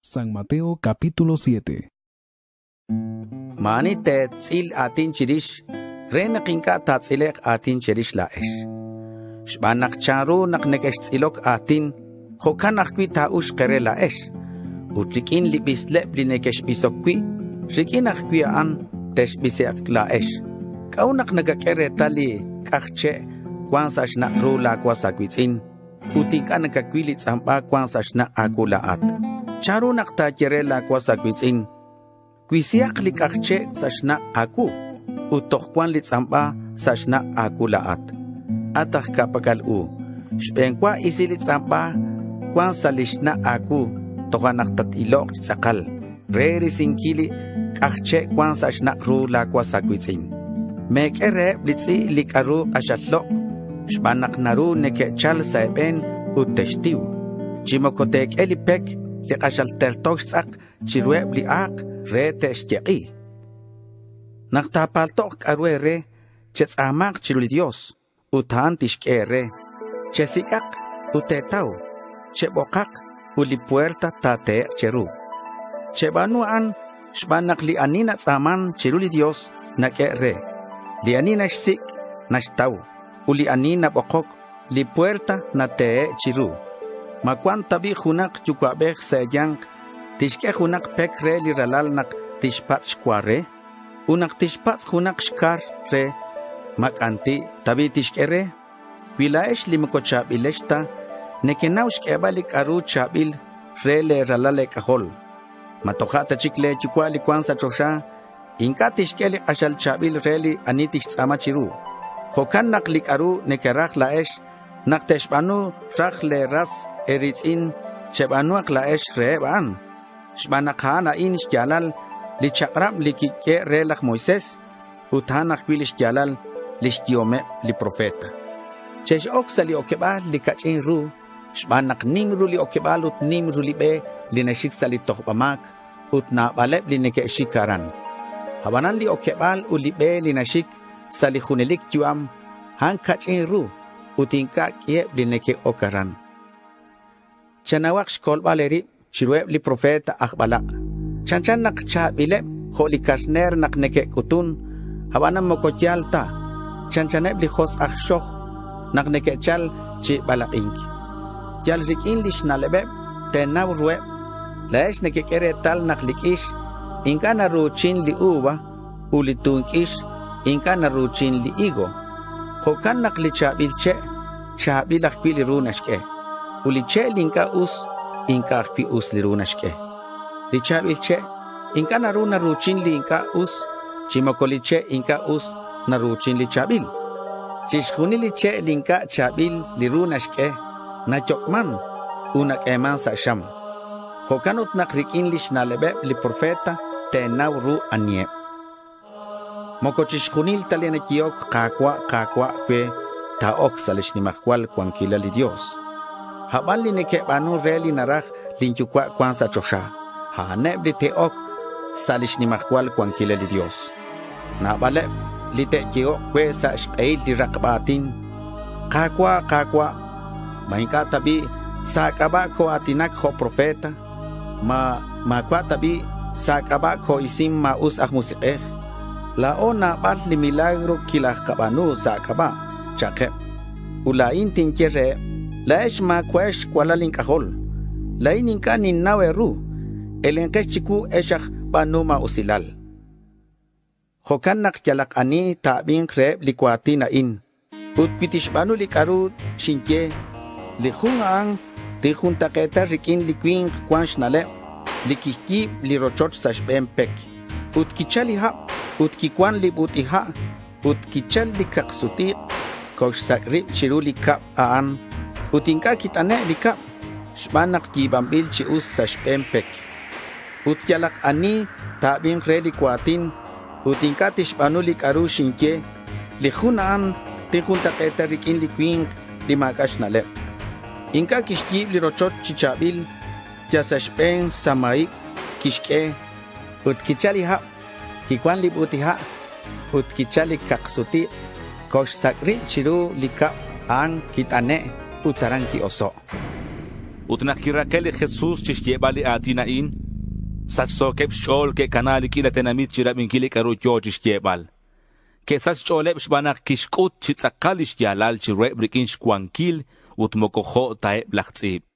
San Mateo capítulo 7. Mani te tzil atin chirish, rena kinka tatzilek atin chirish laesh. Shbanak charu nak nekesh tzilok atin, hokanak kwi taush kere laesh. Utrikin libislep li nekesh bisokwi, rikinak kwi aan tesh biseak laesh. Kaunak nagakere tali kakche, kwansash na rula kwasakwitsin. Utika nagakwilit samba kwansash na akulaat. Charu naktakere la kwasakwitsin. Kwisiak likakche sashna aku. Utok kwan litsamba sashna akulaat. Atah kapakal u. Shpenkwa isilitsamba kwan salishna aku. Tokanak tatilok sakal. Reri sinkili kakche kwan sashna rula kwasakwitsin. Mekere blitsi likaru ashatlok. Shbanak naru nekechal saeben uteshtiu. Chimokotek elipek liqashaltertok sak chirueb liak re teshkiqi. Naktapaltok arwere chetzamak chiruli Dios utan tishkere. Chesikak utetau. Chebokak uli puerta tate cheru. Chebanuan shbanak li anina tzaman chiruli Dios nakere. Li anina shsik nashtau. Uli anina bokok li puerta na te chiru. Makwan tabi hunak yukwabek sayang. Tishke hunak pek re li ralal nak tishpat shkware. Unak tishpat hunak shkar re. Makanti tabi tishke re. Wilaesh li mkochabileshta. Nekenaw shkebalik aru chabil re le ralale kahol. Matokata chikle yukwali kwansa chosha. Inka tishke li ashal chabil re li anitish tsama chiru. Hokan naklik aru nekerak laesh nakteshbanu rak le ras eritzin chebanuak laesh reban. Shbanakana in shjalal li chakram li kike relak Moises utanak wilish jalal li shkiome li profeta. Chesh oksa li okebal li kachin ru shbanak nimru li okebal ut nimru li be li neshiksa li tohbamak ut na baleb li neke shikaran. Habanan li okebal u li be li nashik salihunelik juam han kachin ru utinka kieb li neke okaran. Chanawak shkol baleri shirueb li profeta akbalak. Chanchan nak chabileb ho li karner nak neke kutun habanam mokotyal ta. Chanchaneb li hos akshok nak neke chal chi balakink. Yal rikin li shnalebeb tenaw rueb. Laesh neke kere tal nak likish inka na ruchin li uwa ulitunkish inka na ruchin li igo. Hokan nak li chabilche chabil akpi li runashke. Uliche linka us inka akpi us li runashke. Li chabilche inka na runa ruchin li inka us chimokoliche inka us na ruchin li chabil. Chishkuni li che linka chabil li runashke na chokman unak eman sa sham. Hokanut nak rikin li shnalebe li profeta tenaw ru anye. Mokochishkunil talianekiyok kakwa kwe taok salish ni makwal kwankila li Dios. Habal li neke banu reli narak linchukwa kwansa chosha. Haneb li teok salish ni makwal kwankila li Dios. Nabale li tekiyok kwe sa shpeil li rakbatin. Kakwa mahinka tabi sa kaba ko atinak ho profeta. Makwa tabi sa kaba ko isim maus musikeh. Laona bat li milagro kilah kabanu sa kaba. Chakep. Ulain tinkere. Laesh ma kwesh kwalaling kahol. Lainin ka ninaweru. Elenkesh chiku eshak banu ma usilal. Hokan nak yalak ani tabing kreb likwati na in. Utpitish banu likaru shinke. Lihungang tihun taketa rikin likwing kwansh nale. Likiki lirochot sa shbempek. Utkichali hap. Utkikwan libutiha, utkichal likaksuti, kosh sakrib chiru likap aan, utinka kitane likap, shbanak jibambil chius sa shpempek. Utyalak ani tabing relikwatin, utinka tishbanu likaru shinke, lihunaan tihun taketa rikin likwing limakash nalep. Inka kishkib lirochot chichabil, jasa shpen samaik, kishke, utkichali hap, Kikwan libutiha, utkichali kaksuti, kosh sakri chiru lika ang kitane utaranki oso. Utnakirakel Jesús chishtebali atinain. Sach sokeb shol ke kanali kila tenamit chirabin kili karucho chishtebal. Que sach choleb shbanak kishkut chitzakalish yalal chireb rikin shkwankil utmokojo tae blachtzib.